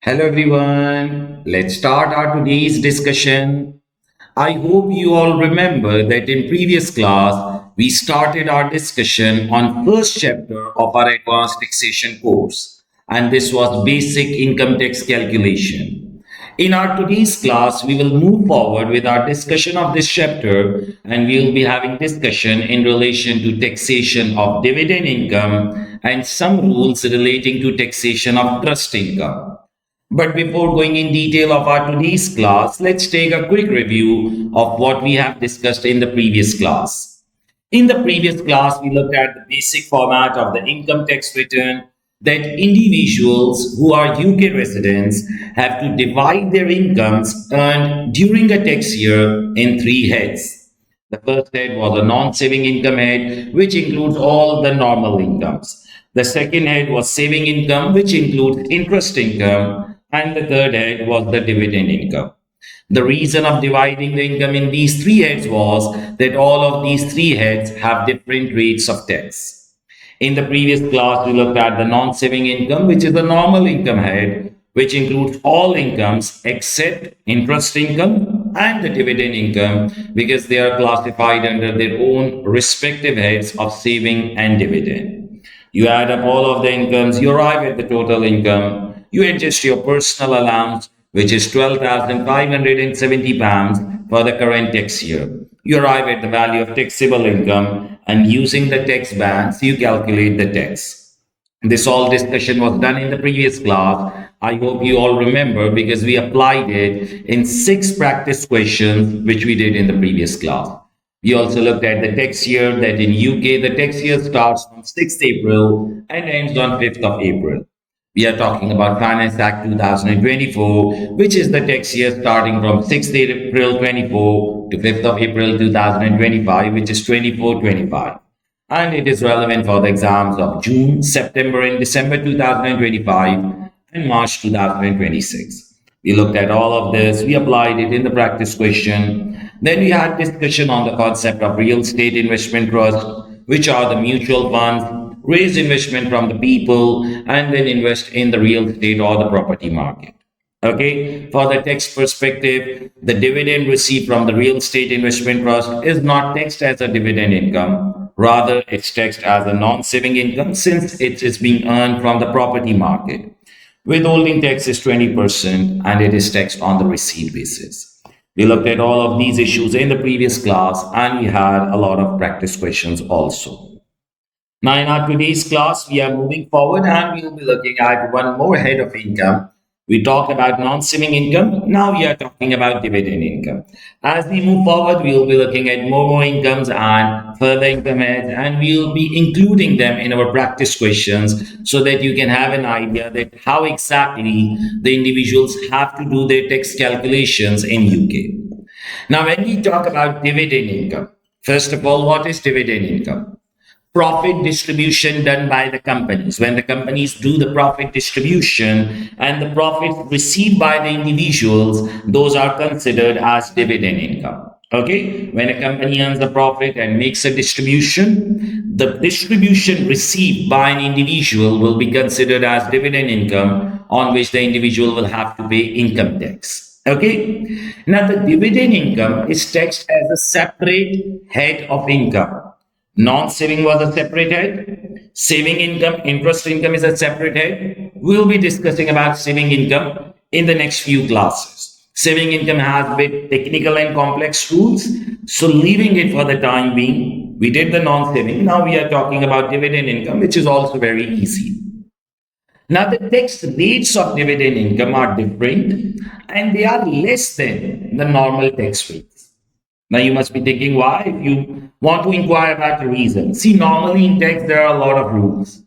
Hello everyone. Let's start our today's discussion. I hope you all remember that in previous class we started our discussion on first chapter of our advanced taxation course, and this was basic income tax calculation. In our today's class we will move forward with our discussion of this chapter, and we will be having discussion in relation to taxation of dividend income and some rules relating to taxation of trust income. But before going in detail of our today's class, let's take a quick review of what we have discussed in the previous class. In the previous class, we looked at the basic format of the income tax return, that individuals who are UK residents have to divide their incomes earned during a tax year in three heads. The first head was a non-saving income head, which includes all the normal incomes. The second head was saving income, which includes interest income. And the third head was the dividend income. The reason of dividing the income in these three heads was that all of these three heads have different rates of tax. In the previous class, we looked at the non-saving income, which is the normal income head, which includes all incomes except interest income and the dividend income, because they are classified under their own respective heads of saving and dividend. You add up all of the incomes, you arrive at the total income. You adjust your personal allowance, which is £12,570 for the current tax year. You arrive at the value of taxable income, and using the tax bands, you calculate the tax. This all discussion was done in the previous class. I hope you all remember, because we applied it in 6 practice questions, which we did in the previous class. We also looked at the tax year, that in UK, the tax year starts on 6th April and ends on 5th of April. We are talking about Finance Act 2024, which is the tax year starting from 6th April 24 to 5th of April 2025, which is 24-25. And it is relevant for the exams of June, September, and December 2025 and March 2026. We looked at all of this. We applied it in the practice question. Then we had discussion on the concept of real estate investment trust, which are the mutual funds, raise investment from the people, and then invest in the real estate or the property market. Okay, for the tax perspective, the dividend received from the real estate investment trust is not taxed as a dividend income. Rather, it's taxed as a non-saving income, since it is being earned from the property market. Withholding tax is 20%, and it is taxed on the receipt basis. We looked at all of these issues in the previous class, and we had a lot of practice questions also. Now, in our today's class, we are moving forward, and we will be looking at one more head of income. We talked about non-saving income. Now we are talking about dividend income. As we move forward, we will be looking at more incomes and further income heads, and we will be including them in our practice questions, so that you can have an idea that how exactly the individuals have to do their tax calculations in UK. Now, when we talk about dividend income, first of all, what is dividend income? Profit distribution done by the companies. When the companies do the profit distribution and the profits received by the individuals, those are considered as dividend income. Okay, when a company earns a profit and makes a distribution, the distribution received by an individual will be considered as dividend income, on which the individual will have to pay income tax. Okay, now the dividend income is taxed as a separate head of income. Non-saving was a separate head. Saving income, interest income is a separate head. We will be discussing about saving income in the next few classes. Saving income has a bit technical and complex rules, so leaving it for the time being, we did the non-saving. Now we are talking about dividend income, which is also very easy. Now the tax rates of dividend income are different, and they are less than the normal tax rates. Now you must be thinking why. If you want to inquire about the reason, see, normally in tax there are a lot of rules.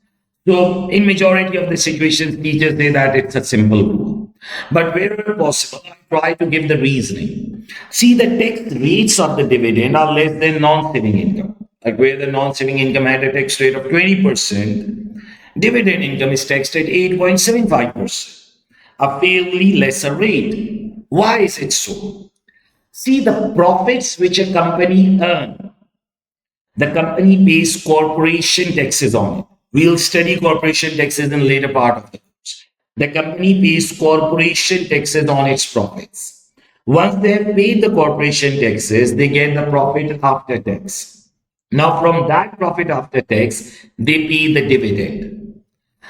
So in majority of the situations, teachers say that it's a simple rule. But wherever possible, I try to give the reasoning. See, the tax rates of the dividend are less than non-saving income. Like where the non-saving income had a tax rate of 20%, dividend income is taxed at 8.75%, a fairly lesser rate. Why is it so? See, the profits which a company earns, the company pays corporation taxes on it. We'll study corporation taxes in later part of the course. The company pays corporation taxes on its profits. Once they have paid the corporation taxes, they get the profit after tax. Now, from that profit after tax, they pay the dividend.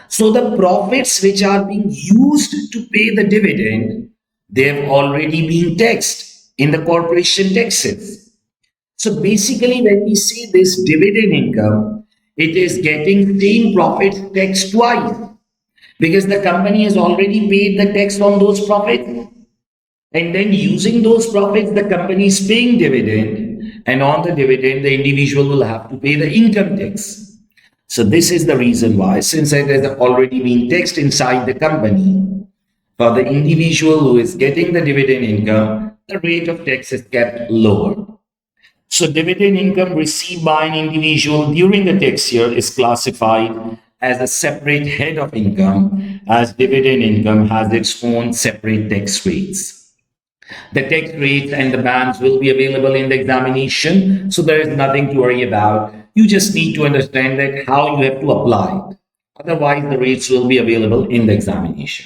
So, the profits which are being used to pay the dividend, they have already been taxed in the corporation taxes. So, basically, when we see this dividend income, it is getting same profit tax twice because the company has already paid the tax on those profits, and then using those profits the company is paying dividend, and on the dividend the individual will have to pay the income tax. So this is the reason why, since it has already been taxed inside the company, for the individual who is getting the dividend income, the rate of tax is kept lower. So dividend income received by an individual during the tax year is classified as a separate head of income, as dividend income has its own separate tax rates. The tax rates and the bands will be available in the examination, so there is nothing to worry about. You just need to understand that how you have to apply it. Otherwise, the rates will be available in the examination.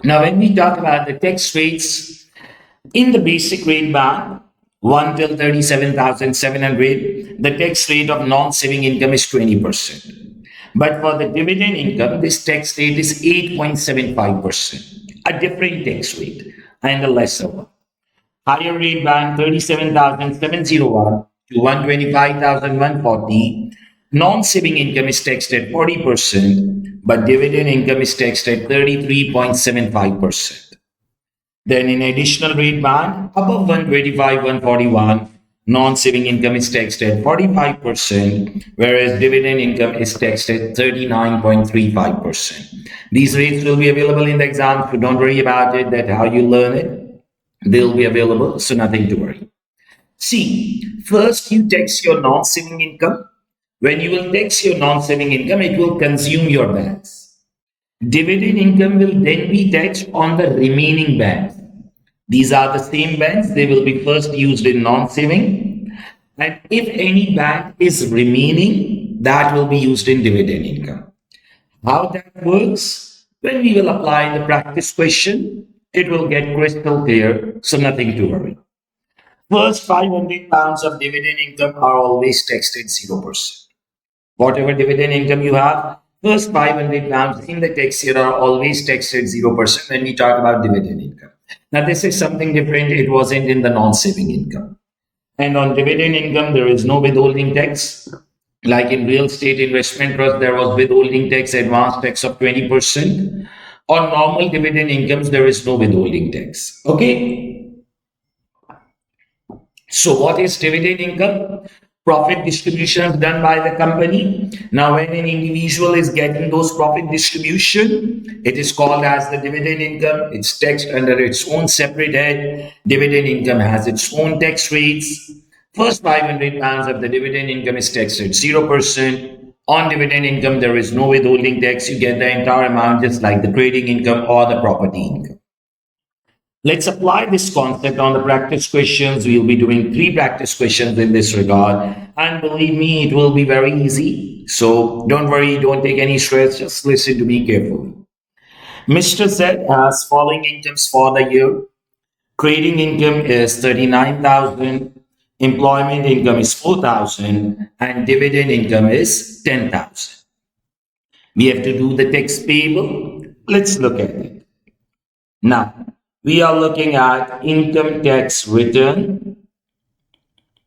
Now, when we talk about the tax rates, in the basic rate band, 1 till 37,700, the tax rate of non-saving income is 20%. But for the dividend income, this tax rate is 8.75%, a different tax rate and a lesser one. Higher rate band 37,701 to 125,140. Non-saving income is taxed at 40%, but dividend income is taxed at 33.75%. Then in additional rate band, above 125, 141, non-saving income is taxed at 45%, whereas dividend income is taxed at 39.35%. These rates will be available in the exam, so don't worry about it, that how you learn it. They'll be available, so nothing to worry. See, first you tax your non-saving income. When you will tax your non-saving income, it will consume your bands. Dividend income will then be taxed on the remaining bands. These are the same bands. They will be first used in non-saving. And if any band is remaining, that will be used in dividend income. How that works? When we will apply the practice question, it will get crystal clear, so nothing to worry. First 500 pounds of dividend income are always taxed at 0%. Whatever dividend income you have, first 500 pounds in the tax year are always taxed at 0% when we talk about dividend income. Now, this is something different. It wasn't in the non-saving income. And on dividend income, there is no withholding tax. Like in real estate investment trust, there was withholding tax, advance tax of 20%. On normal dividend incomes, there is no withholding tax. Okay. So what is dividend income? Profit distributions done by the company. Now, when an individual is getting those profit distribution, it is called as the dividend income. It's taxed under its own separate head. Dividend income has its own tax rates. First 500 pounds of the dividend income is taxed at 0%. On dividend income, there is no withholding tax. You get the entire amount just like the trading income or the property income. Let's apply this concept on the practice questions. We'll be doing 3 practice questions in this regard. And believe me, it will be very easy. So don't worry, don't take any stress. Just listen to me carefully. Mr. Z has following incomes for the year. Trading income is 39,000. Employment income is 4,000. And dividend income is 10,000. We have to do the tax payable. Let's look at it. Now, we are looking at income tax return.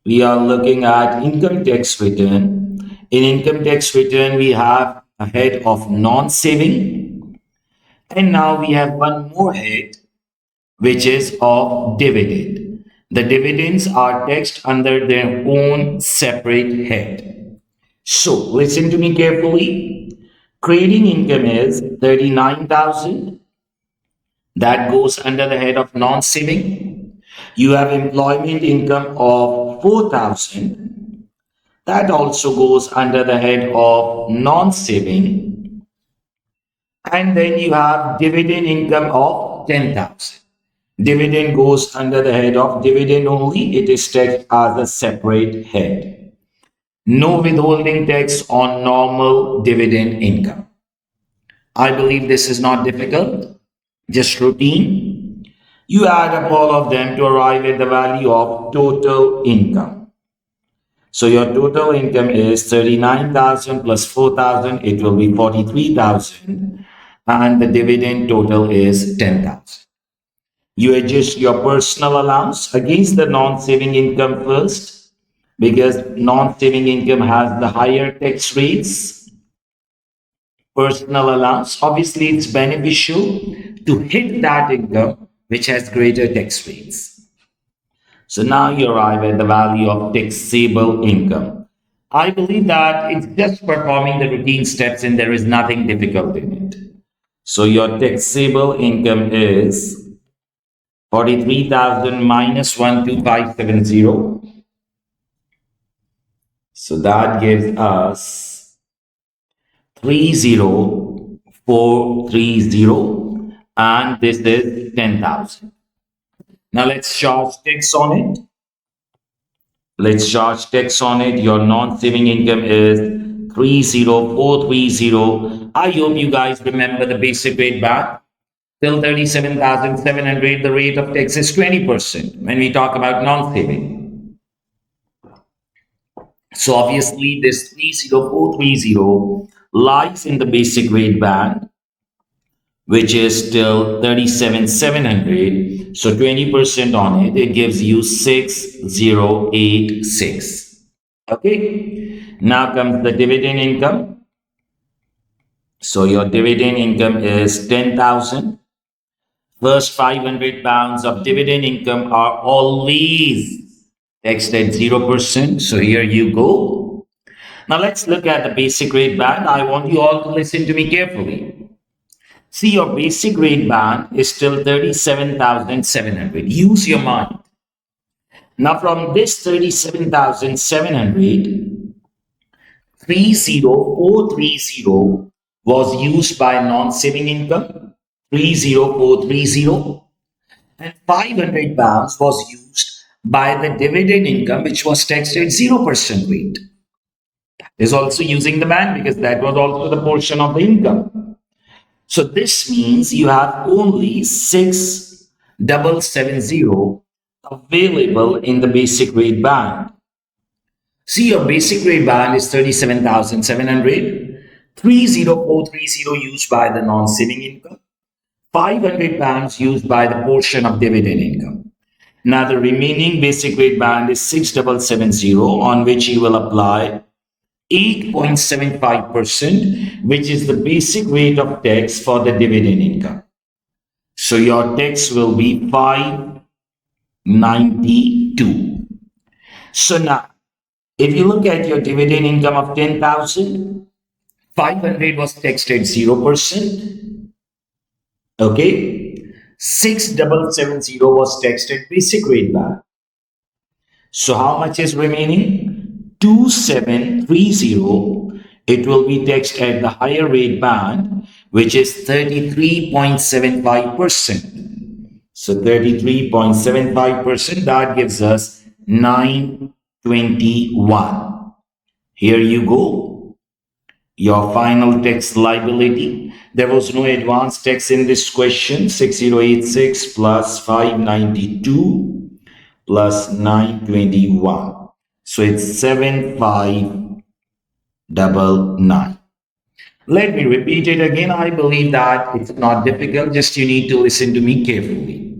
We are looking at income tax return. In income tax return, we have a head of non-saving. And now we have one more head, which is of dividend. The dividends are taxed under their own separate head. So listen to me carefully. Trading income is 39,000. That goes under the head of non-saving. You have employment income of 4,000. That also goes under the head of non-saving. And then you have dividend income of 10,000. Dividend goes under the head of dividend only. It is taxed as a separate head. No withholding tax on normal dividend income. I believe this is not difficult, just routine. You add up all of them to arrive at the value of total income. So your total income is 39,000 plus 4,000, it will be 43,000, and the dividend total is 10,000. You adjust your personal allowance against the non-saving income first, because non-saving income has the higher tax rates. Personal allowance, obviously it's beneficial to hit that income which has greater tax rates. So now you arrive at the value of taxable income. I believe that it's just performing the routine steps and there is nothing difficult in it. So your taxable income is 43,000 minus 12570. So that gives us 30430, and this is 10,000. Now let's charge tax on it. Let's charge tax on it. Your non-saving income is 30430. I hope you guys remember the basic rate back. Till 37,700, the rate of tax is 20% when we talk about non-saving. So obviously this 30430 lies in the basic rate band, which is still 37,700. So 20% on it, it gives you 6086. Okay. Now comes the dividend income. So your dividend income is 10,000. First 500 pounds of dividend income are always taxed at 0%. So here you go. Now let's look at the basic rate band. I want you all to listen to me carefully. See, your basic rate band is still 37,700. Use your mind. Now from this 37,700, 30430 was used by non-saving income, 30430, and 500 pounds was used by the dividend income, which was taxed at 0% rate. Is also using the band because that was also the portion of the income. So this means you have only 6770 available in the basic rate band. See, your basic rate band is 37,700, 30430 used by the non-saving income, 500 pounds used by the portion of dividend income. Now the remaining basic rate band is 6770, on which you will apply 8.75%, which is the basic rate of tax for the dividend income. So your tax will be 592. So now, if you look at your dividend income of 10,000, 500 was taxed at 0%. Okay. 6770 was taxed at basic rate band. So how much is remaining? 2730. It will be taxed at the higher rate band, which is 33.75%. So 33.75%, that gives us 921. Here you go. Your final tax liability. There was no advance tax in this question. 6086 plus 592 plus 921. So it's 7599. Let me repeat it again. I believe that it's not difficult. Just you need to listen to me carefully.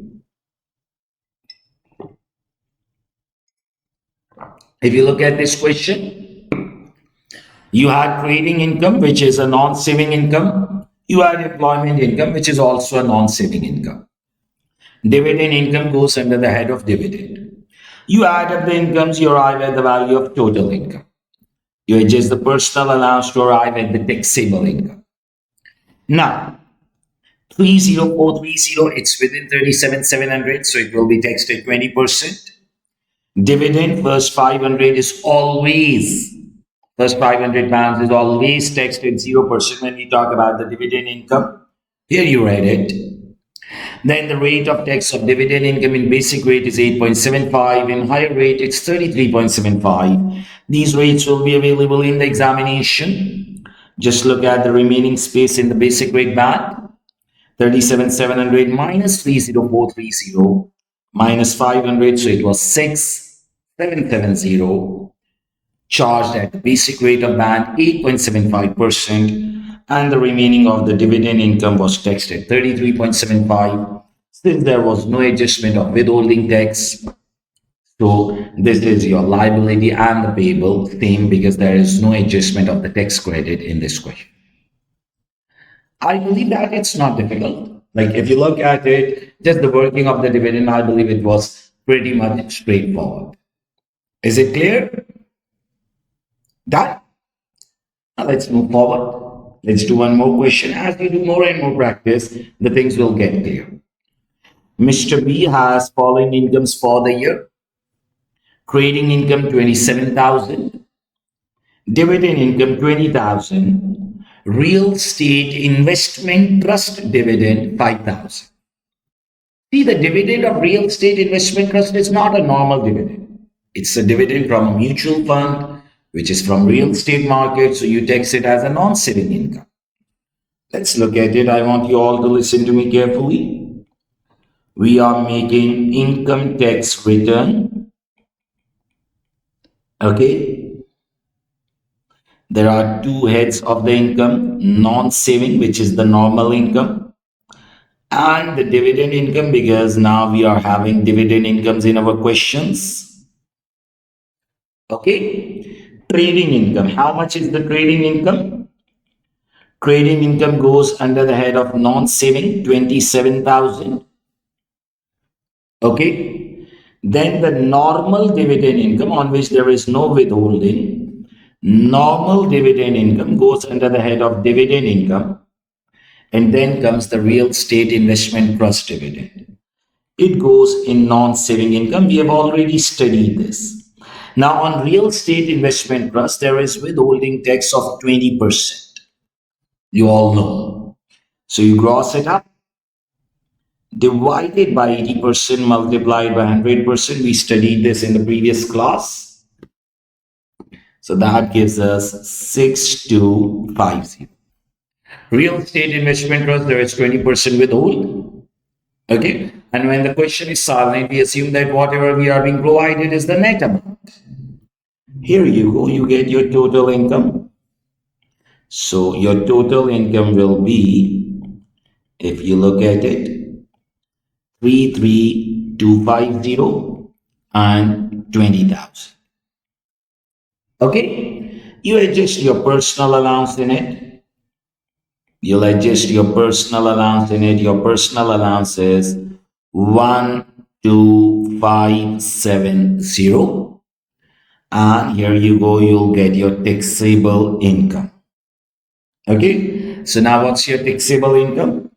If you look at this question, you had trading income, which is a non-saving income. You had employment income, which is also a non-saving income. Dividend income goes under the head of dividend. You add up the incomes, you arrive at the value of total income. You adjust the personal allowance to arrive at the taxable income. Now, 30430, it's within 37,700, so it will be taxed at 20%. Dividend first 500 is always, first 500 pounds is always taxed at 0% when we talk about the dividend income. Here you read it. Then the rate of tax of dividend income in basic rate is 8.75. In higher rate, it's 33.75. These rates will be available in the examination. Just look at the remaining space in the basic rate band. 37,700 minus 30430 minus 500, so it was 6,770, charged at the basic rate of band 8.75%, and the remaining of the dividend income was taxed at 33.75. Since there was no adjustment of withholding tax, so this is your liability and the payable same, because there is no adjustment of the tax credit in this question. I believe that it's not difficult. Like if you look at it, just the working of the dividend, I believe it was pretty much straightforward. Is it clear? Done. Now let's move forward. Let's do one more question. As you do more and more practice, the things will get clear. Mr. B has following incomes for the year. Trading income 27,000. Dividend income 20,000. Real estate investment trust dividend 5,000. See, the dividend of real estate investment trust is not a normal dividend. It's a dividend from a mutual fund, which is from real estate market, so you tax it as a non-saving income. Let's look at it. I want you all to listen to me carefully. We are making income tax return. Okay. There are two heads of the income, non-saving, which is the normal income, and the dividend income, because now we are having dividend incomes in our questions. Okay. Trading income. How much is the trading income? Trading income goes under the head of non-saving, 27,000. Okay. Then the normal dividend income, on which there is no withholding. Normal dividend income goes under the head of dividend income. And then comes the real estate investment trust dividend. It goes in non-saving income. We have already studied this. Now on real estate investment trust, there is withholding tax of 20%. You all know. So you gross it up, divided by 80%, multiplied by 100%. We studied this in the previous class. So that gives us 6250. Real estate investment trust, there is 20% withhold. Okay. And when the question is silent, we assume that whatever we are being provided is the net amount. Here you go, you get your total income. So your total income will be, if you look at it, 33,250 and 20,000. Okay. You adjust your personal allowance in it. You'll adjust your personal allowance in it. Your personal allowance is 12570. And here you go, you'll get your taxable income. Okay. So now what's your taxable income?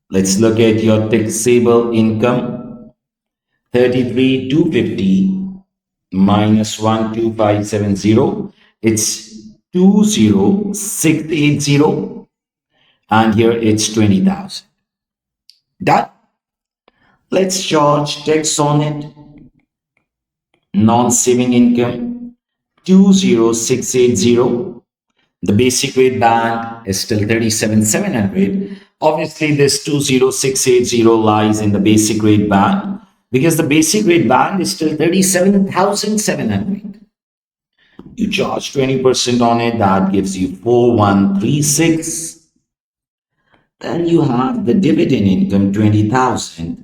Let's look at your taxable income. 33,250 minus 12570. It's 20,680, and here it's 20,000. Done. Let's charge tax on it. Non-saving income 20,680. The basic rate band is still 37,700. Obviously, this 20,680 lies in the basic rate band, because the basic rate band is still 37,700. You charge 20% on it, that gives you 4,136. Then you have the dividend income 20,000.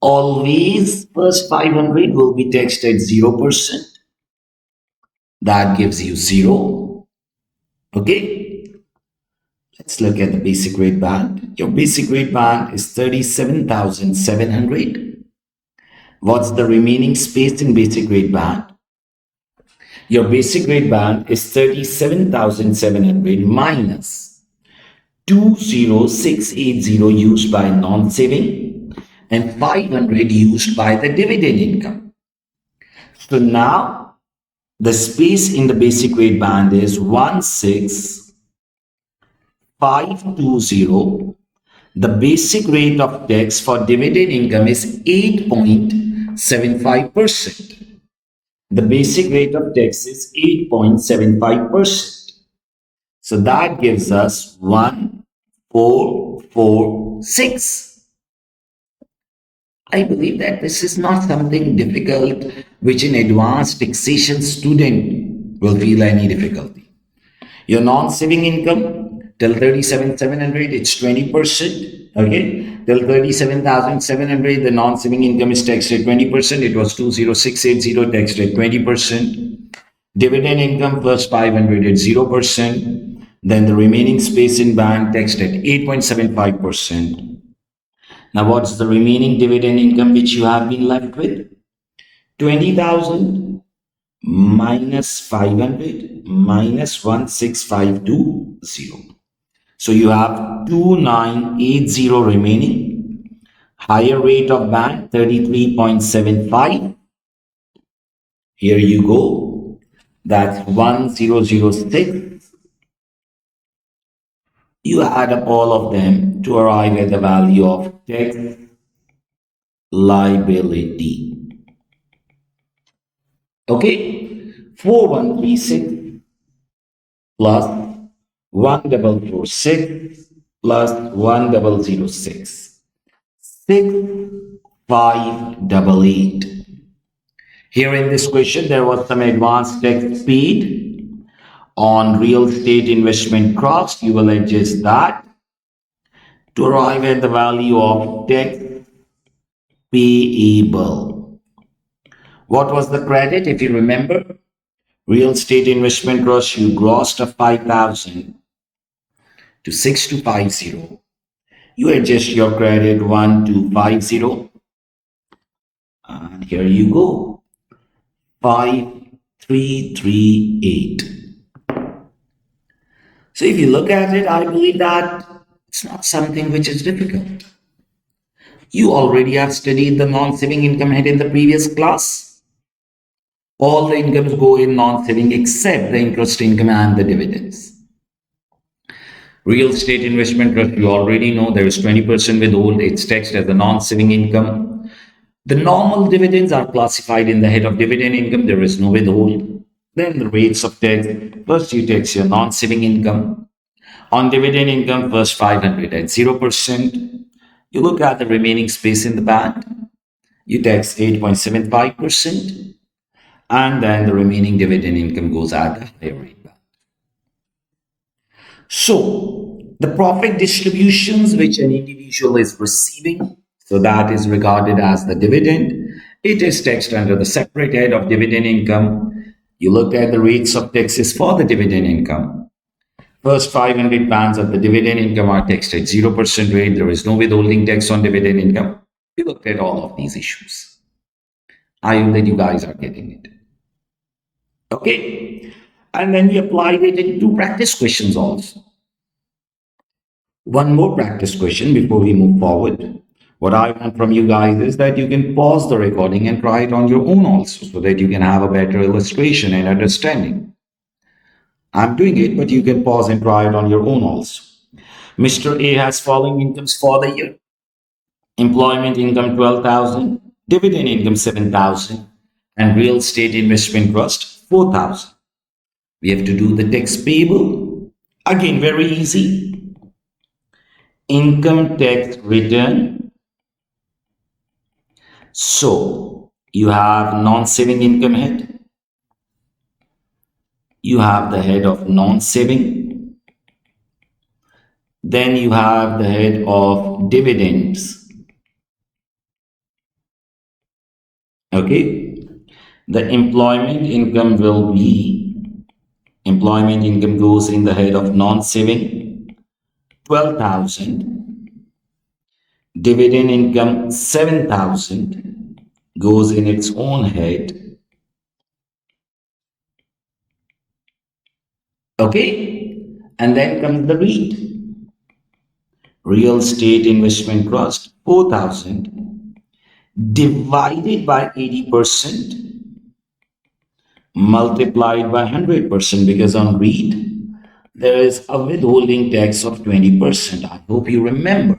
Always first 500 will be taxed at 0%. That gives you 0. Okay. Let's look at the basic rate band. Your basic rate band is 37,700. What's the remaining space in basic rate band? Your basic rate band is 37,700 minus 20,680 used by non-saving and 500 used by the dividend income. So now the space in the basic rate band is 16,520. The basic rate of tax for dividend income is 8.75%. The basic rate of tax is 8.75%. So that gives us 1446. I believe that this is not something difficult which an advanced taxation student will feel any difficulty. Your non-saving income till 37,700, it's 20%. Okay, till 37,700, the non-saving income is taxed at 20%. It was 20,680 taxed at 20%. Dividend income first 500 at 0%. Then the remaining space in band taxed at 8.75%. Now, what's the remaining dividend income which you have been left with? 20,000 minus 500 minus 16,520. So you have 2,980 remaining. Higher rate of band 33.75. Here you go. That's 1006. You add up all of them to arrive at the value of tax liability. Okay, 4136 plus 1446 plus 1006. 6588. Here in this question, there was some advanced tax paid on real estate investment cost. You will adjust that to arrive at the value of tax payable. What was the credit? If you remember, real estate investment cost, you grossed of 5,000 to 6250. You adjust your credit 1250. And here you go. 5338. So if you look at it, I believe that it's not something which is difficult. You already have studied the non-saving income head in the previous class. All the incomes go in non-saving except the interest income and the dividends. Real estate investment trust, you already know there is 20% withhold. It's taxed as a non-saving income. The normal dividends are classified in the head of dividend income. There is no withhold. Then the rates of tax. First, you tax your non-saving income. On dividend income, first 500 at 0%. You look at the remaining space in the band. You tax 8.75%. And then the remaining dividend income goes at the higher rate. So, the profit distributions which an individual is receiving, so that is regarded as the dividend. It is taxed under the separate head of dividend income. You look at the rates of taxes for the dividend income. First 500 pounds of the dividend income are taxed at 0% rate. There is no withholding tax on dividend income. We looked at all of these issues. I hope that you guys are getting it. Okay. And then we applied it in two practice questions also. One more practice question before we move forward. What I want from you guys is that you can pause the recording and try it on your own also so that you can have a better illustration and understanding. I'm doing it, but you can pause and try it on your own also. Mr. A has following incomes for the year. Employment income 12,000, dividend income 7,000, and real estate investment trust 4,000. We have to do the tax payable. Again, very easy. Income tax return. So you have non-saving income head. You have the head of non-saving. Then you have the head of dividends. Okay. The employment income will be, employment income goes in the head of non-saving, 12,000. Dividend income, 7,000, goes in its own head. Okay. And then comes the REIT. Real estate investment trust, 4,000, divided by 80%, multiplied by 100%, because on REIT, there is a withholding tax of 20%. I hope you remember.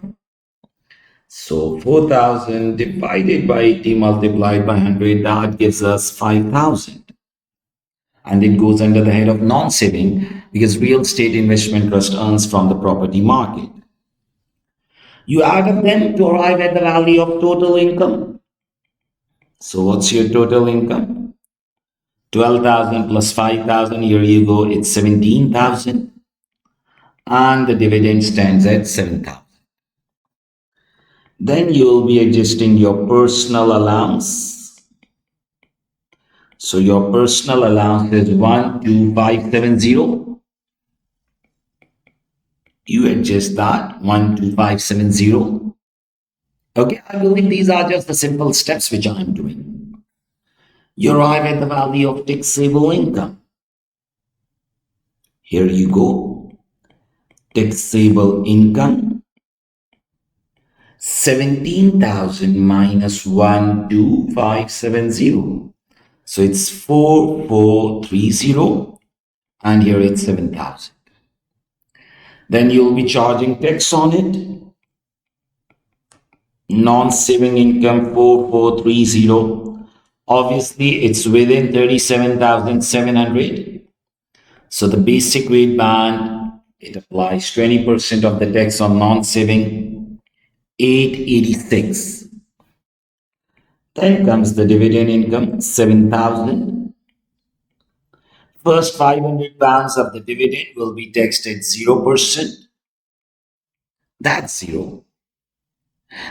So 4,000 divided by 80 multiplied by 100, that gives us 5,000. And it goes under the head of non-saving because real estate investment trust earns from the property market. You add up them to arrive at the value of total income. So what's your total income? 12,000 plus 5,000, here you go, it's 17,000. And the dividend stands at 7,000. Then you'll be adjusting your personal allowance. So your personal allowance is 12570. You adjust that 12570. Okay, I believe these are just the simple steps which I'm doing. You arrive at the value of taxable income. Here you go. Taxable income. 17,000 minus 12570. So it's 4430. And here it's 7,000. Then you'll be charging tax on it. Non-saving income 4430. Obviously, it's within 37,700. So the basic rate band, it applies 20% of the tax on non-saving, 886. Then comes the dividend income, 7,000. First 500 pounds of the dividend will be taxed at 0%. That's zero.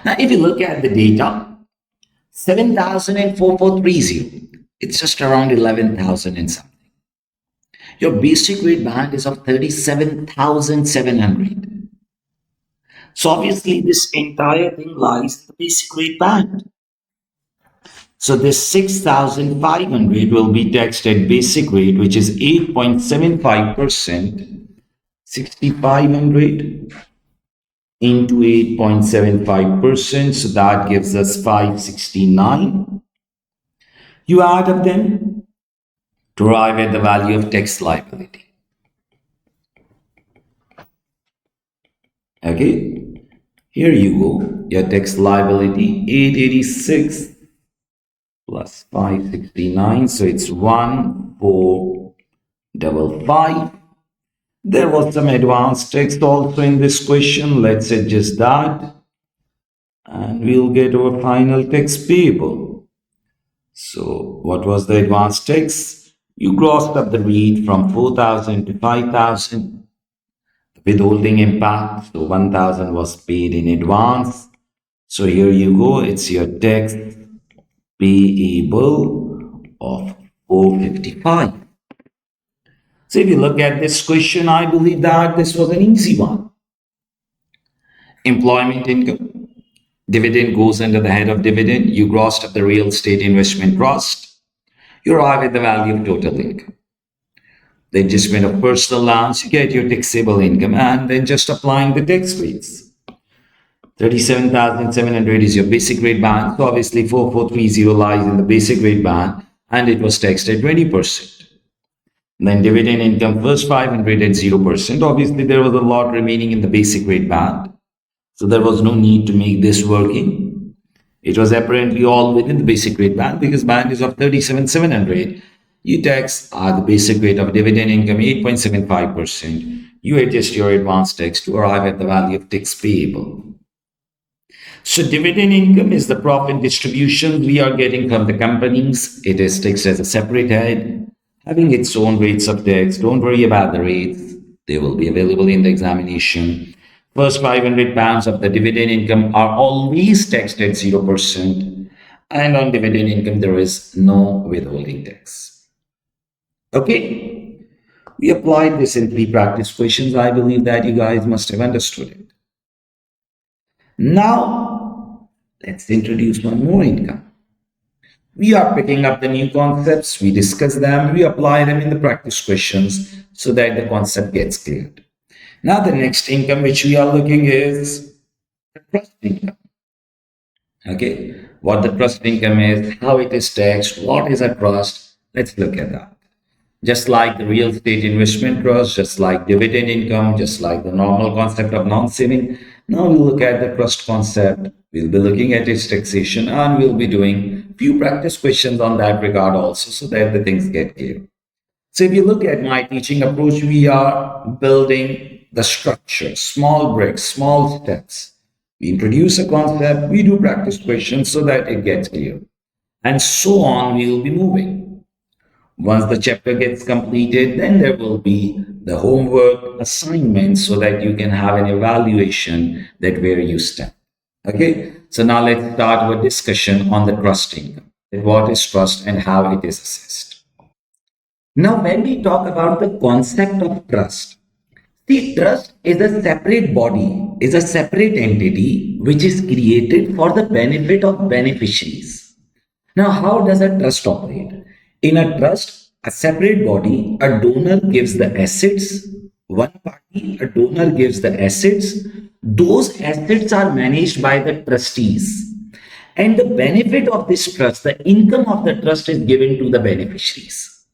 Now, if you look at the data, 7,000 and 4430, it's just around 11,000 and something. Your basic rate band is of 37,700. So obviously this entire thing lies in the basic rate band. So this 6,500 will be taxed at basic rate, which is 8.75%. 6,500 into 8.75%. So that gives us 569. You add up them to arrive at the value of tax liability. Okay, here you go. Your tax liability 886 plus 569. So it's 1455. There was some advanced tax also in this question. Let's adjust that. And we'll get our final tax payable. So what was the advanced tax? You grossed up the rate from 4,000 to 5,000. Withholding impact, so 1,000 was paid in advance. So here you go, it's your tax payable of 455. So if you look at this question, I believe that this was an easy one. Employment income. Dividend goes under the head of dividend. You grossed up the real estate investment trust. You arrive at the value of total income. The adjustment of personal allowance, you get your taxable income, and then just applying the tax rates. 37,700 is your basic rate band. So obviously 4430 lies in the basic rate band, and it was taxed at 20%. Then dividend income first 500 at 0%. Obviously there was a lot remaining in the basic rate band. So there was no need to make this working. It was apparently all within the basic rate band because band is of 37,700. You tax the basic rate of dividend income 8.75%. You adjust your advance tax to arrive at the value of tax payable. So dividend income is the profit distribution we are getting from the companies. It is taxed as a separate head, having its own rates of tax. Don't worry about the rates. They will be available in the examination. First 500 pounds of the dividend income are always taxed at 0%. And on dividend income, there is no withholding tax. Okay, we applied this in 3 practice questions. I believe that you guys must have understood it. Now, let's introduce one more income. We are picking up the new concepts, we discuss them, we apply them in the practice questions so that the concept gets cleared. Now, the next income which we are looking is the trust income. Okay, what the trust income is, how it is taxed, what is a trust, let's look at that. Just like the real estate investment trust, just like dividend income, just like the normal concept of non-saving, Now we'll look at the trust concept. We'll be looking at its taxation, and we'll be doing few practice questions on that regard also, so that the things get clear. So if you look at my teaching approach, we are building the structure, small bricks, small steps. We introduce a concept, we do practice questions so that it gets clear. And so on, we will be moving. Once the chapter gets completed, then there will be the homework assignment so that you can have an evaluation that where you stand. Okay, so now let's start our discussion on the trust income. What is trust and how it is assessed? Now, when we talk about the concept of trust, the trust is a separate body, is a separate entity which is created for the benefit of beneficiaries. Now, how does a trust operate? In a trust, a separate body, a donor gives the assets, one party, a donor gives the assets. Those assets are managed by the trustees. And the benefit of this trust, the income of the trust is given to the beneficiaries.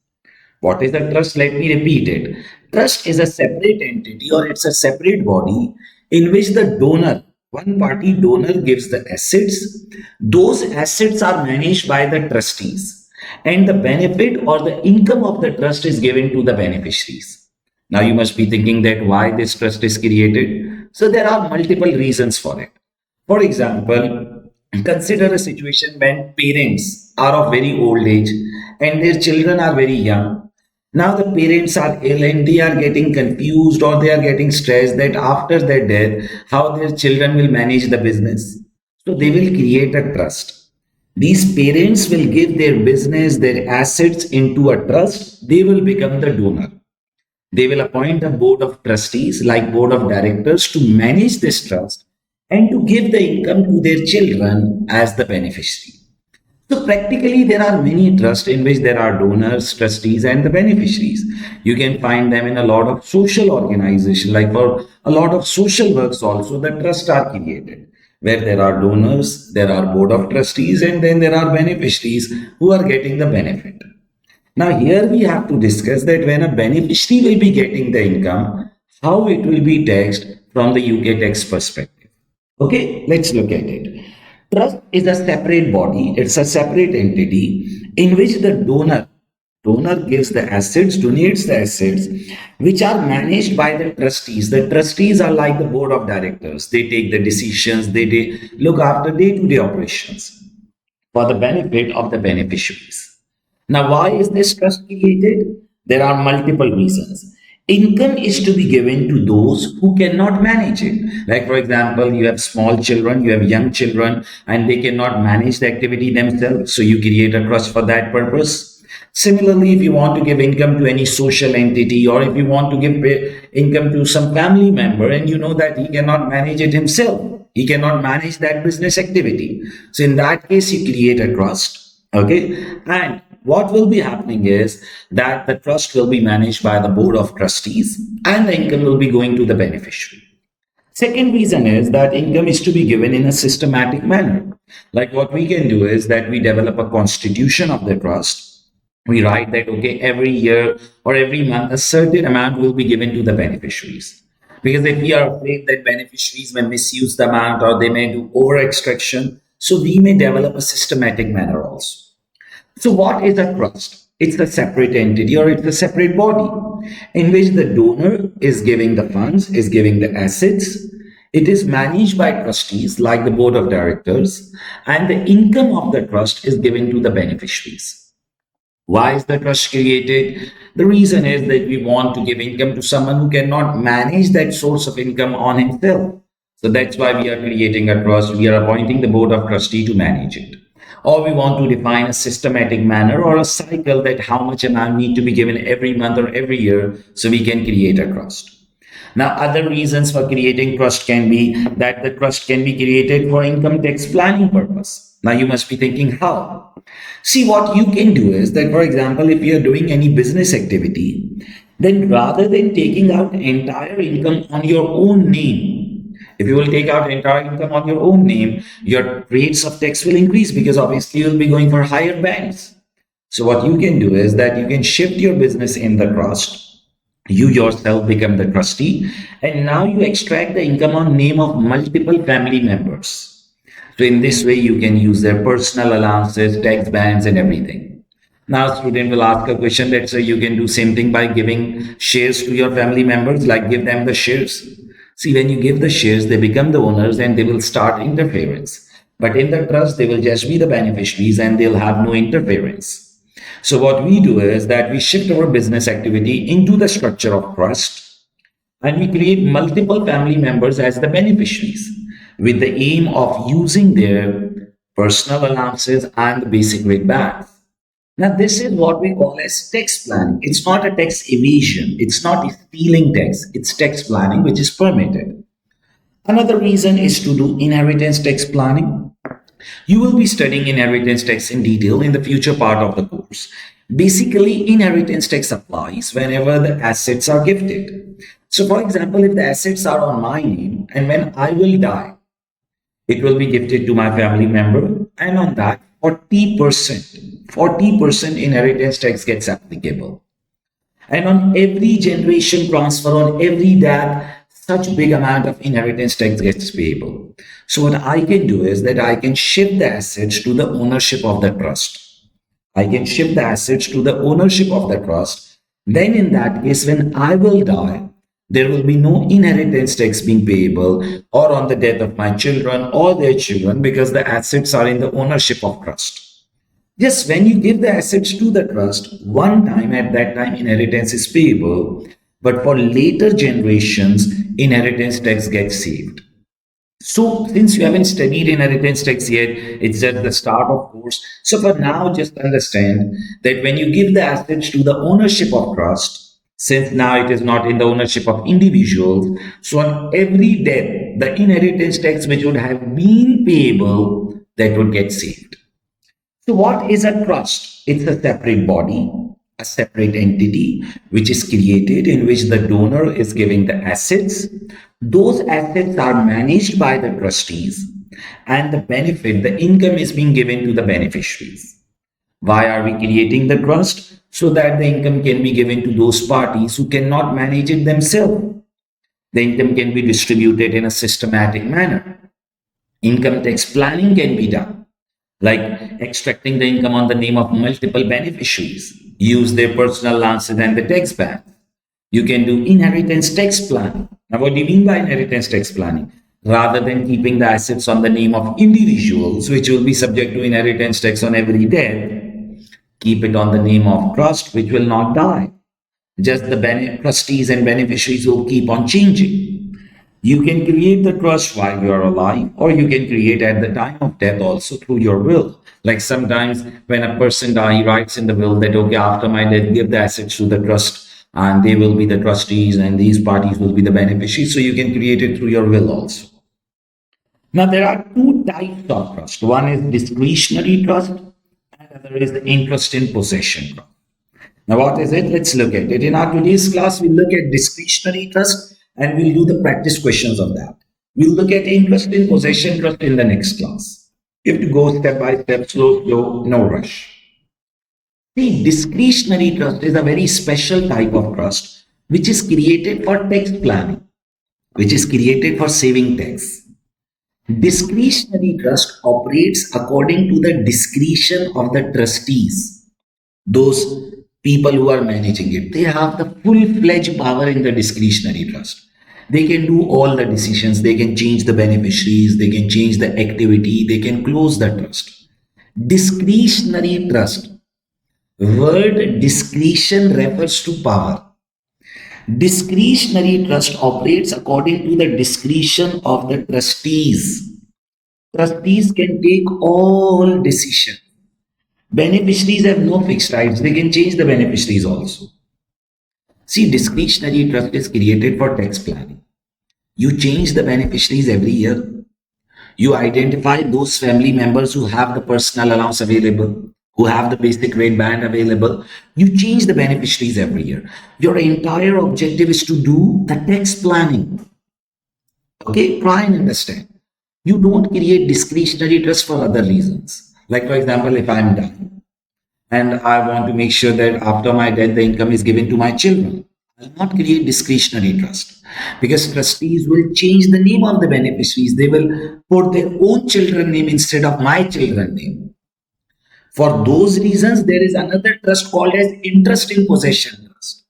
What is a trust? Let me repeat it. Trust is a separate entity or it's a separate body in which the donor, one party donor gives the assets. Those assets are managed by the trustees and the benefit or the income of the trust is given to the beneficiaries. Now you must be thinking that why this trust is created. So there are multiple reasons for it. For example, consider a situation when parents are of very old age and their children are very young. Now the parents are ill and they are getting confused or they are getting stressed that after their death, how their children will manage the business. So they will create a trust. These parents will give their business, their assets into a trust. They will become the donor. They will appoint a board of trustees like board of directors to manage this trust and to give the income to their children as the beneficiary. So practically there are many trusts in which there are donors, trustees and the beneficiaries. You can find them in a lot of social organizations, like for a lot of social works also the trusts are created where there are donors, there are board of trustees and then there are beneficiaries who are getting the benefit. Now here we have to discuss that when a beneficiary will be getting the income, how it will be taxed from the UK tax perspective. Okay, let's look at it. Trust is a separate body, it's a separate entity in which the donor gives the assets, donates the assets, which are managed by the trustees. The trustees are like the board of directors. They take the decisions, they look after day-to-day operations for the benefit of the beneficiaries. Now, why is this trust created? There are multiple reasons. Income is to be given to those who cannot manage it. Like, for example, you have small children, you have young children, and they cannot manage the activity themselves. So you create a trust for that purpose. Similarly, if you want to give income to any social entity or if you want to give income to some family member and you know that he cannot manage it himself, he cannot manage that business activity. So in that case, you create a trust. Okay. And what will be happening is that the trust will be managed by the board of trustees and the income will be going to the beneficiary. Second reason is that income is to be given in a systematic manner. Like what we can do is that we develop a constitution of the trust. We write that, okay, every year or every month, a certain amount will be given to the beneficiaries. Because if we are afraid that beneficiaries may misuse the amount or they may do over extraction, so we may develop a systematic manner also. So what is a trust? It's a separate entity or it's a separate body in which the donor is giving the funds, is giving the assets. It is managed by trustees like the board of directors and the income of the trust is given to the beneficiaries. Why is the trust created? The reason is that we want to give income to someone who cannot manage that source of income on himself. So that's why we are creating a trust. We are appointing the board of trustee to manage it. Or we want to define a systematic manner or a cycle that how much amount need to be given every month or every year so we can create a trust. Now, other reasons for creating trust can be that the trust can be created for income tax planning purpose. Now, you must be thinking how? See, what you can do is that, for example, if you are doing any business activity, then rather than taking out entire income on your own name, if you will take out entire income on your own name, your rates of tax will increase because obviously you will be going for higher bands. So what you can do is that you can shift your business in the trust. You yourself become the trustee, and now you extract the income on name of multiple family members. So in this way, you can use their personal allowances, tax bands, and everything. Now, student will ask a question. Let's say you can do same thing by giving shares to your family members, like give them the shares. See, when you give the shares, they become the owners and they will start interference. But in the trust, they will just be the beneficiaries and they'll have no interference. So what we do is that we shift our business activity into the structure of trust and we create multiple family members as the beneficiaries with the aim of using their personal allowances and the basic rate bands. Now, this is what we call as tax planning. It's not a tax evasion. It's not stealing tax. It's tax planning, which is permitted. Another reason is to do inheritance tax planning. You will be studying inheritance tax in detail in the future part of the course. Basically, inheritance tax applies whenever the assets are gifted. So, for example, if the assets are on my name and when I will die, it will be gifted to my family member, and on that, 40% inheritance tax gets applicable. And on every generation transfer, on every death, such big amount of inheritance tax gets payable. So what I can do is that I can shift the assets to the ownership of the trust. I can shift the assets to the ownership of the trust. Then in that case, when I will die, there will be no inheritance tax being payable or on the death of my children or their children because the assets are in the ownership of trust. Yes, when you give the assets to the trust, one time at that time inheritance is payable, but for later generations, inheritance tax gets saved. So, since you haven't studied inheritance tax yet, it's just the start of course. So, for now, just understand that when you give the assets to the ownership of trust, since now it is not in the ownership of individuals, so on every death, the inheritance tax which would have been payable, that would get saved. So, what is a trust? It's a separate body, a separate entity which is created in which the donor is giving the assets. Those assets are managed by the trustees, and the benefit, the income is being given to the beneficiaries. Why are we creating the trust? So that the income can be given to those parties who cannot manage it themselves. The income can be distributed in a systematic manner. Income tax planning can be done like extracting the income on the name of multiple beneficiaries, use their personal allowances and the tax band. You can do inheritance tax planning. Now, what do you mean by inheritance tax planning? Rather than keeping the assets on the name of individuals, which will be subject to inheritance tax on every death, keep it on the name of trust, which will not die. Just the trustees and beneficiaries will keep on changing. You can create the trust while you are alive, or you can create at the time of death also through your will. Like sometimes when a person dies, he writes in the will that, okay, after my death, give the assets to the trust and they will be the trustees and these parties will be the beneficiaries. So you can create it through your will also. Now, there are two types of trust. One is discretionary trust, and other is the interest in possession trust. Now, what is it? Let's look at it. In our today's class, we'll look at discretionary trust and we'll do the practice questions of that. We'll look at interest in possession trust in the next class. You have to go step by step, slow, no rush. See, discretionary trust is a very special type of trust which is created for tax planning, which is created for saving tax. Discretionary trust operates according to the discretion of the trustees, those people who are managing it. They have the full-fledged power in the discretionary trust. They can do all the decisions. They can change the beneficiaries. They can change the activity. They can close the trust. Discretionary trust. Word discretion refers to power. Discretionary trust operates according to the discretion of the trustees. Trustees can take all decisions. Beneficiaries have no fixed rights. They can change the beneficiaries also. See, discretionary trust is created for tax planning. You change the beneficiaries every year. You identify those family members who have the personal allowance available, who have the basic rate band available. You change the beneficiaries every year. Your entire objective is to do the tax planning. Okay, try and understand. You don't create discretionary trust for other reasons. Like, for example, if I'm dying and I want to make sure that after my death, the income is given to my children, I'll not create discretionary trust because trustees will change the name of the beneficiaries. They will put their own children name instead of my children name. For those reasons, there is another trust called as interest in possession trust.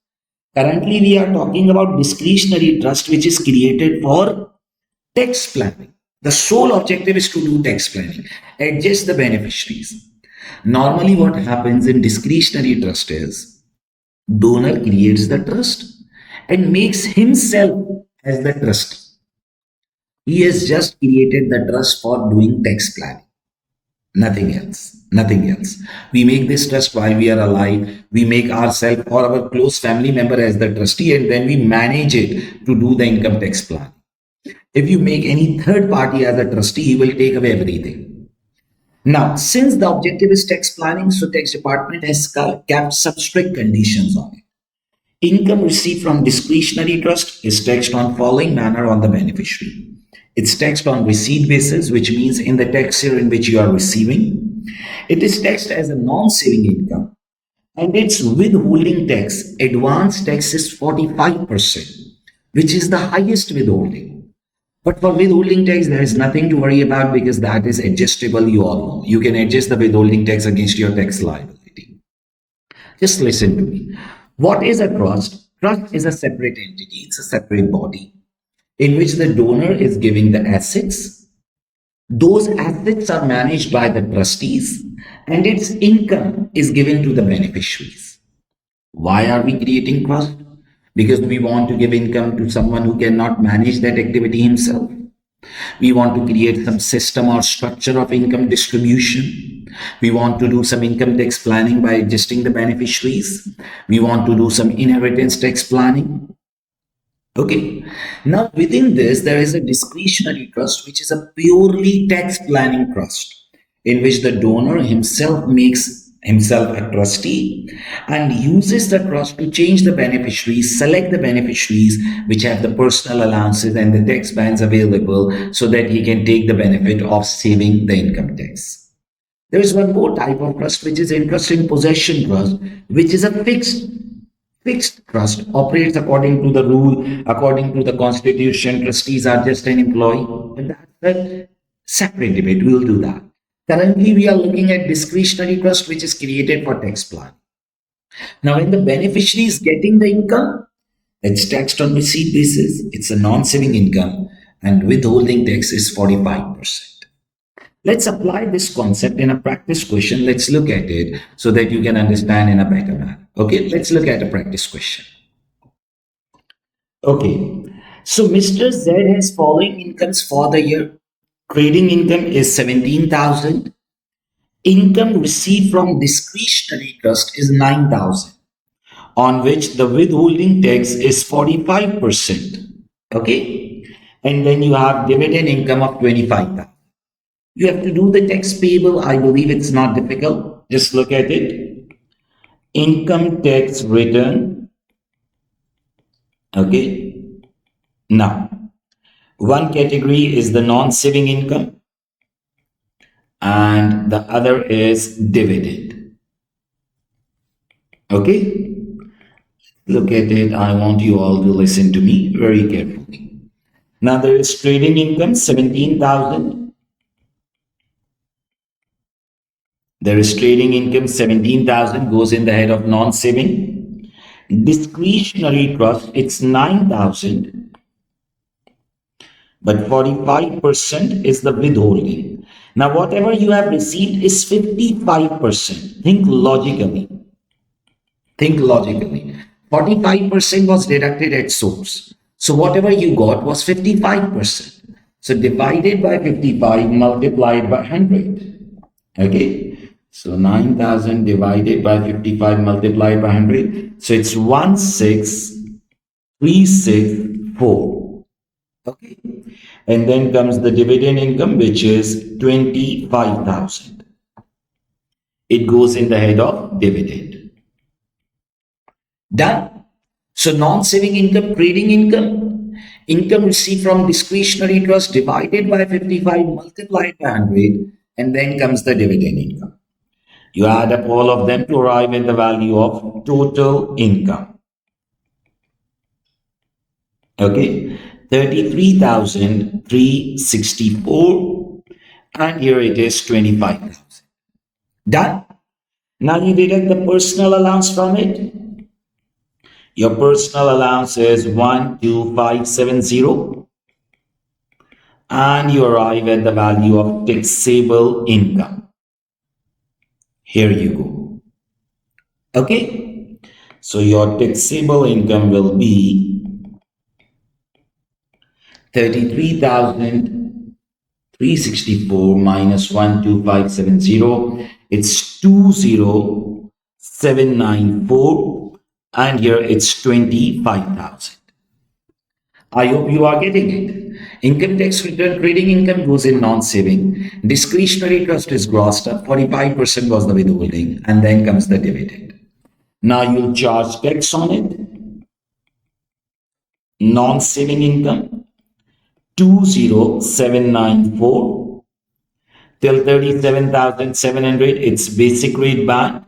Currently, we are talking about discretionary trust, which is created for tax planning. The sole objective is to do tax planning, adjust the beneficiaries. Normally, what happens in discretionary trust is donor creates the trust and makes himself as the trustee. He has just created the trust for doing tax planning. Nothing else. Nothing else. We make this trust while we are alive. We make ourselves or our close family member as the trustee, and then we manage it to do the income tax plan. If you make any third party as a trustee, he will take away everything. Now, since the objective is tax planning, so tax department has kept some strict conditions on it. Income received from discretionary trust is taxed on following manner on the beneficiary. It's taxed on receipt basis, which means in the tax year in which you are receiving. It is taxed as a non-saving income, and its withholding tax, advance tax is 45%, which is the highest withholding. But for withholding tax, there is nothing to worry about because that is adjustable. You all know. You can adjust the withholding tax against your tax liability. Just listen to me. What is a trust? Trust is a separate entity, it's a separate body in which the donor is giving the assets. Those assets are managed by the trustees and its income is given to the beneficiaries. Why are we creating trust? Because we want to give income to someone who cannot manage that activity himself. We want to create some system or structure of income distribution. We want to do some income tax planning by adjusting the beneficiaries. We want to do some inheritance tax planning. Okay. Now, within this, there is a discretionary trust, which is a purely tax planning trust, in which the donor himself makes himself a trustee and uses the trust to change the beneficiaries, select the beneficiaries which have the personal allowances and the tax bands available so that he can take the benefit of saving the income tax. There is one more type of trust, which is interest in possession trust, which is a fixed trust, operates according to the rule, according to the constitution. Trustees are just an employee. But that's a separate debate. We will do that. Currently, we are looking at discretionary trust, which is created for tax plan. Now, when the beneficiary is getting the income, it's taxed on receipt basis. It's a non-saving income, and withholding tax is 45%. Let's apply this concept in a practice question. Let's look at it so that you can understand in a better manner. Okay, let's look at a practice question. Okay, so Mr. Z has following incomes for the year. Trading income is 17,000. Income received from discretionary trust is 9,000, on which the withholding tax is 45%. Okay, and then you have dividend income of 25,000. You have to do the tax payable. I believe it's not difficult. Just look at it. Income tax return. Okay. Now, one category is the non-saving income and the other is dividend. Okay. Look at it. I want you all to listen to me very carefully. Now, there is trading income 17,000. There is trading income 17,000 goes in the head of non-saving. Discretionary trust, it's 9,000, but 45% is the withholding. Now, whatever you have received is 55%. Think logically. Think logically. 45% was deducted at source. So, whatever you got was 55%. So, divided by 55 multiplied by 100. Okay. So 9,000 divided by 55 multiplied by 100. So it's 16,364. Okay. And then comes the dividend income, which is 25,000. It goes in the head of dividend. Done. So non-saving income, trading income, income received from discretionary trust divided by 55 multiplied by 100. And then comes the dividend income. You add up all of them to arrive at the value of total income. Okay, 33,364, and here it is 25,000. Done. Now you deduct the personal allowance from it. Your personal allowance is 12570, and you arrive at the value of taxable income. Here you go. Okay, so your taxable income will be 33,364 minus 12570. It's 20794, and here it's 25,000. I hope you are getting it. Income tax return, trading income goes in non-saving. Discretionary trust is grossed up. 45% was the withholding, and then comes the dividend. Now you'll charge tax on it. Non-saving income 20794 till 37,700. It's basic rate band.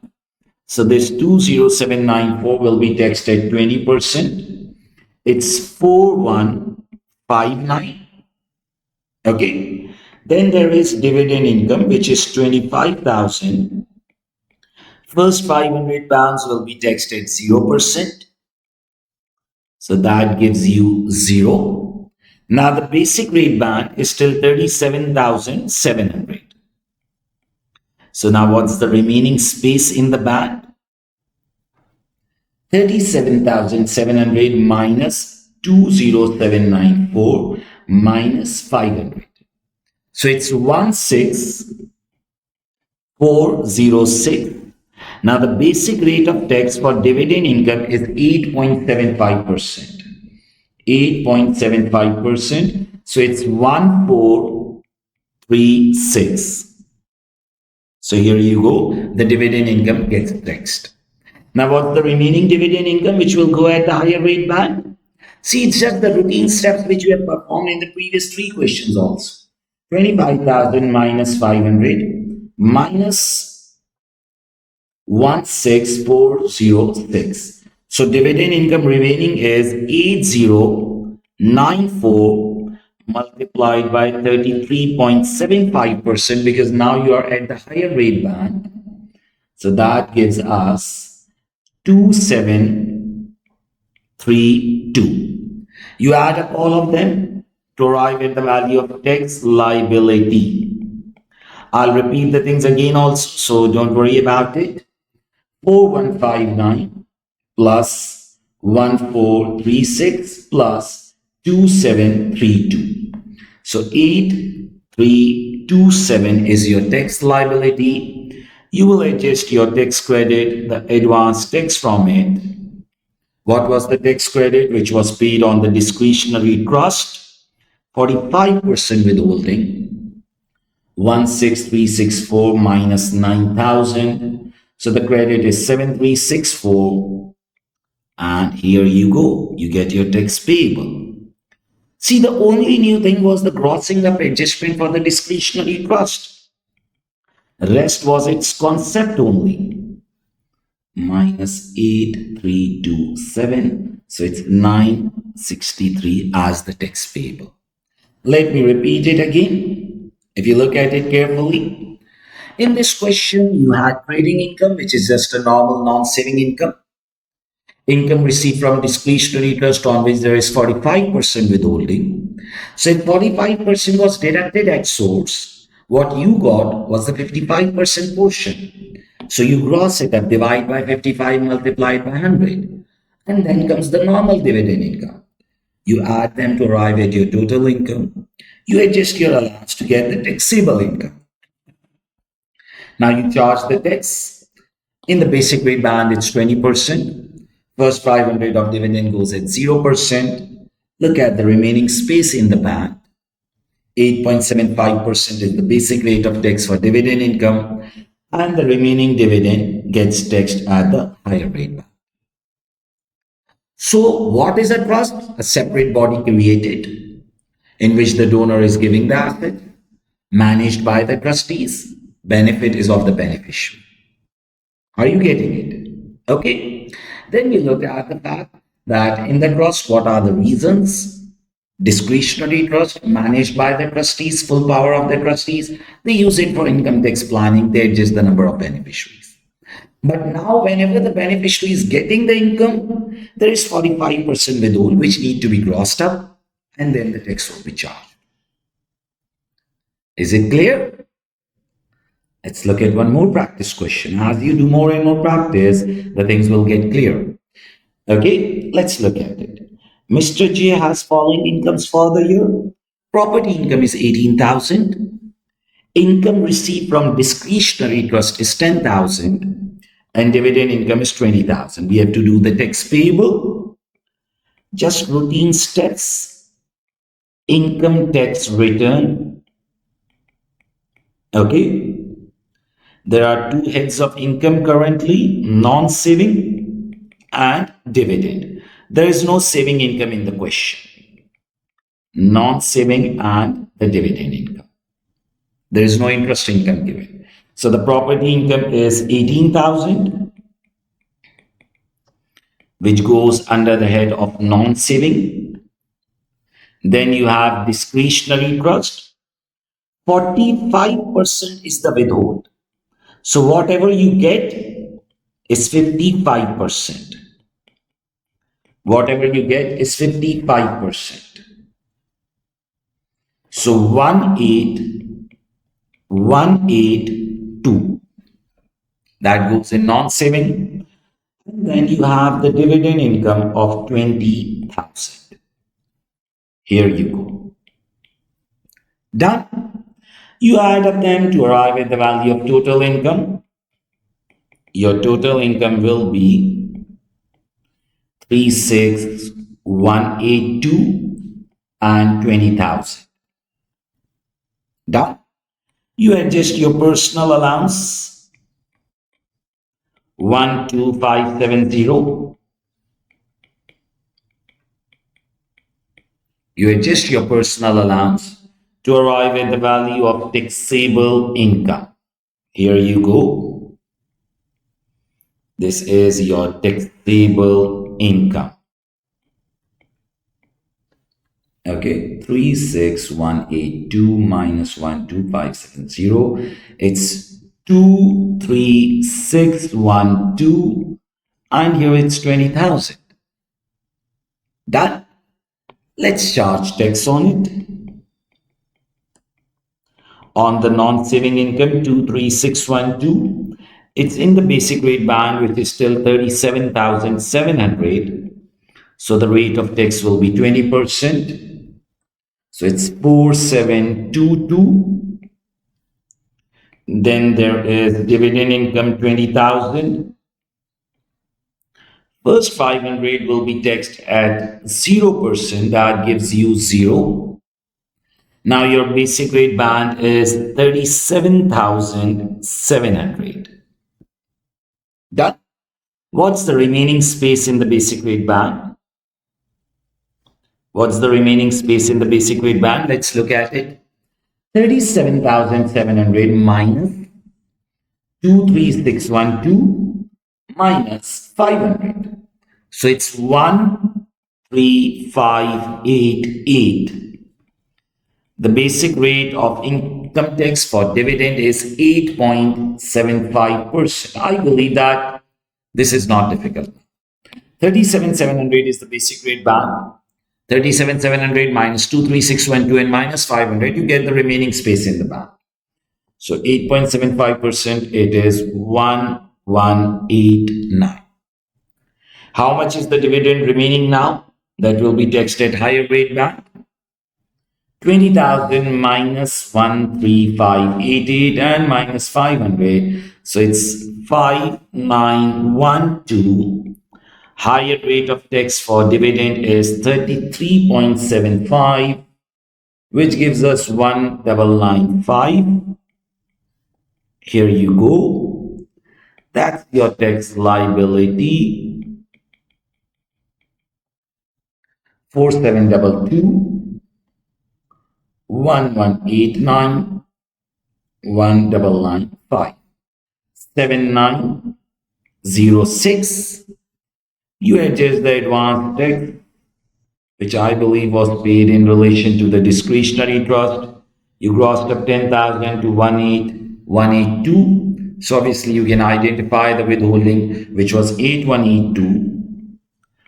So this 20794 will be taxed at 20%. It's 4159. Okay. Then there is dividend income, which is 25,000. First 500 pounds will be taxed at 0%. So that gives you 0. Now the basic rate band is still 37,700. So now what's the remaining space in the band? 37,700 minus 20794 minus 500. So it's 16406. Now the basic rate of tax for dividend income is 8.75%. 8.75%. So it's 1436. So here you go. The dividend income gets taxed. Now what's the remaining dividend income which will go at the higher rate band? See, it's just the routine steps which we have performed in the previous three questions also. 25,000 minus 500 minus 16406. So dividend income remaining is 8094 multiplied by 33.75%, because now you are at the higher rate band. So that gives us 2732. You add up all of them to arrive at the value of tax liability. I'll repeat the things again also, so don't worry about it. 4159 plus 1436 plus 2732. So 8327 is your tax liability. You will adjust your tax credit, the advance tax from it. What was the tax credit which was paid on the discretionary trust? 45% withholding. 16364 minus 9,000. So the credit is 7364. And here you go. You get your tax payable. See, the only new thing was the grossing up adjustment for the discretionary trust. Rest was its concept only. Minus 8327. So it's 963 as the tax payable. Let me repeat it again. If you look at it carefully, in this question, you had trading income, which is just a normal non-saving income. Income received from discretionary trust on which there is 45% withholding. So if 45% was deducted at source, what you got was the 55% portion. So you gross it up, divide by 55 multiplied by 100. And then comes the normal dividend income. You add them to arrive at your total income. You adjust your allowance to get the taxable income. Now you charge the tax. In the basic rate band, it's 20%. First 500 of dividend goes at 0%. Look at the remaining space in the band. 8.75% is the basic rate of tax for dividend income, and the remaining dividend gets taxed at the higher rate band. So what is a trust? A separate body created in which the donor is giving the asset, managed by the trustees. Benefit is of the beneficiary. Are you getting it? Okay. Then we look at the fact that in the trust, what are the reasons? Discretionary trust managed by the trustees, full power of the trustees. They use it for income tax planning. They adjust the number of beneficiaries. But now, whenever the beneficiary is getting the income, there is 45% withhold, which need to be grossed up, and then the tax will be charged. Is it clear? Let's look at one more practice question. As you do more and more practice, the things will get clear. Okay, let's look at it. Mr. J has following incomes for the year. Property income is 18,000. Income received from discretionary trust is 10,000. And dividend income is 20,000. We have to do the tax payable. Just routine steps. Income tax return. Okay. There are two heads of income currently, non-saving and dividend. There is no saving income in the question. Non-saving and the dividend income. There is no interest income given. So the property income is 18,000, which goes under the head of non-saving. Then you have discretionary trust. 45% is the withhold. So whatever you get is 55%. Whatever you get is 55%. So 18182. That goes in non-saving. And then you have the dividend income of 20,000. Here you go. Done. You add up them to arrive at the value of total income. Your total income will be 36,182 and 20,000. Done. You adjust your personal allowance 12570. You adjust your personal allowance to arrive at the value of taxable income. Here you go. This is your taxable income. Okay, 36,182 minus 12570. It's 23612, and here it's 20,000. Done. Let's charge tax on it. On the non-saving income, 23612, it's in the basic rate band, which is still 37,700. So the rate of tax will be 20%. So it's 4722. Then there is dividend income 20,000. First 500 will be taxed at 0%. That gives you 0. Now your basic rate band is 37,700. Done. What's the remaining space in the basic rate band? What's the remaining space in the basic rate band? Let's look at it. 37,700 minus 23612 minus 500. So it's 13588. The basic rate of income tax for dividend is 8.75%. I believe that this is not difficult. 37,700 is the basic rate band. 37,700 minus 23612 and minus 500, you get the remaining space in the band. So 8.75%, it is 1189. How much is the dividend remaining now? That will be taxed at higher rate band. 20,000 minus 13588 and minus 500. So it's 5912. Higher rate of tax for dividend is 33.75, which gives us 1995. Here you go. That's your tax liability. 4722 1189 1995 7906 You adjust the advance tax, which I believe was paid in relation to the discretionary trust. You grossed up 10,000 to 18182. So obviously you can identify the withholding, which was 8182.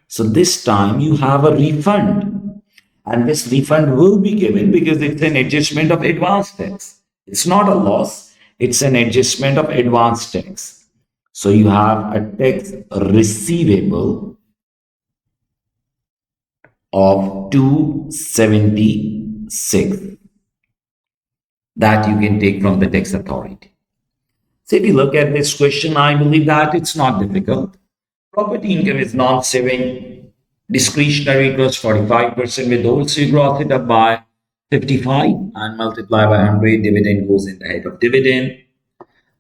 So this time you have a refund, and this refund will be given because it's an adjustment of advance tax. It's not a loss, it's an adjustment of advance tax. So you have a tax receivable of 276 that you can take from the tax authority. So if you look at this question, I believe that it's not difficult. Property income is non-saving. Discretionary interest 45% withhold. So you gross it up by 55 and multiply by 100. Dividend goes in the head of dividend.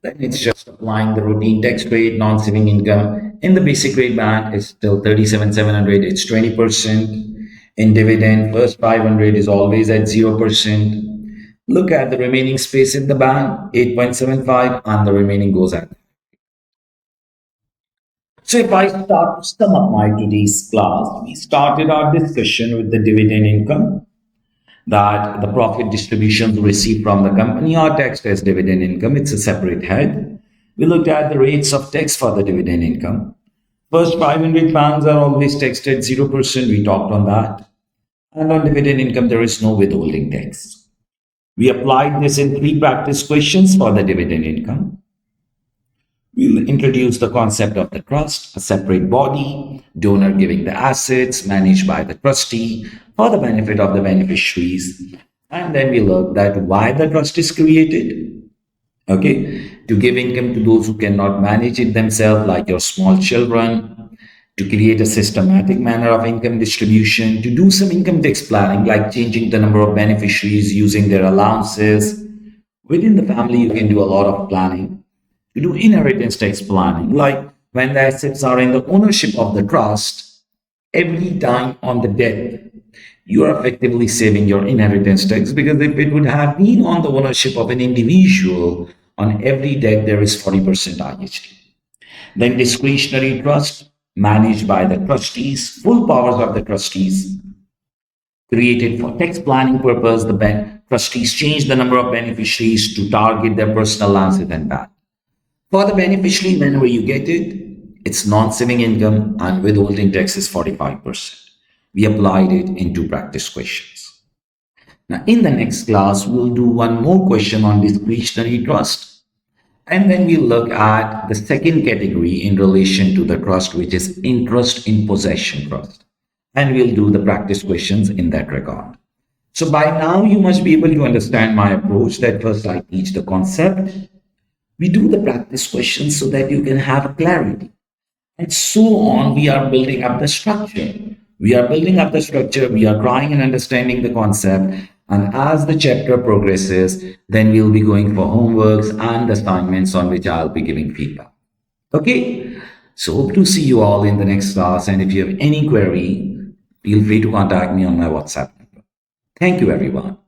Then it's just applying the routine tax rate, non-saving income. In the basic rate band, it's still 37,700. It's 20%. In dividend, first 500 is always at 0%. Look at the remaining space in the band, 8.75, and the remaining goes at. So if I start to sum up my today's class, we started our discussion with the dividend income, that the profit distributions received from the company are taxed as dividend income. It's a separate head. We looked at the rates of tax for the dividend income. First 500 pounds are always taxed at 0%. We talked on that. And on dividend income, there is no withholding tax. We applied this in 3 practice questions for the dividend income. We'll introduce the concept of the trust, a separate body, donor giving the assets, managed by the trustee for the benefit of the beneficiaries. And then we look at why the trust is created. Okay, to give income to those who cannot manage it themselves, like your small children, to create a systematic manner of income distribution, to do some income tax planning, like changing the number of beneficiaries using their allowances. Within the family, you can do a lot of planning. To do inheritance tax planning, like when the assets are in the ownership of the trust, every time on the death, you are effectively saving your inheritance tax, because if it would have been on the ownership of an individual, on every death there is 40% IHT. Then discretionary trust managed by the trustees, full powers of the trustees, created for tax planning purpose. The trustees change the number of beneficiaries to target their personal allowances and VAT. For the beneficiary, whenever you get it, it's non-saving income and withholding tax is 45%. We applied it in 2 practice questions. Now, in the next class, we'll do one more question on discretionary trust. And then we'll look at the second category in relation to the trust, which is interest in possession trust. And we'll do the practice questions in that regard. So by now, you must be able to understand my approach, that first I teach the concept. We do the practice questions so that you can have a clarity. And so on, we are building up the structure. We are building up the structure, we are trying and understanding the concept. And as the chapter progresses, then we'll be going for homeworks and assignments on which I'll be giving feedback. Okay? So hope to see you all in the next class. And if you have any query, feel free to contact me on my WhatsApp number. Thank you, everyone.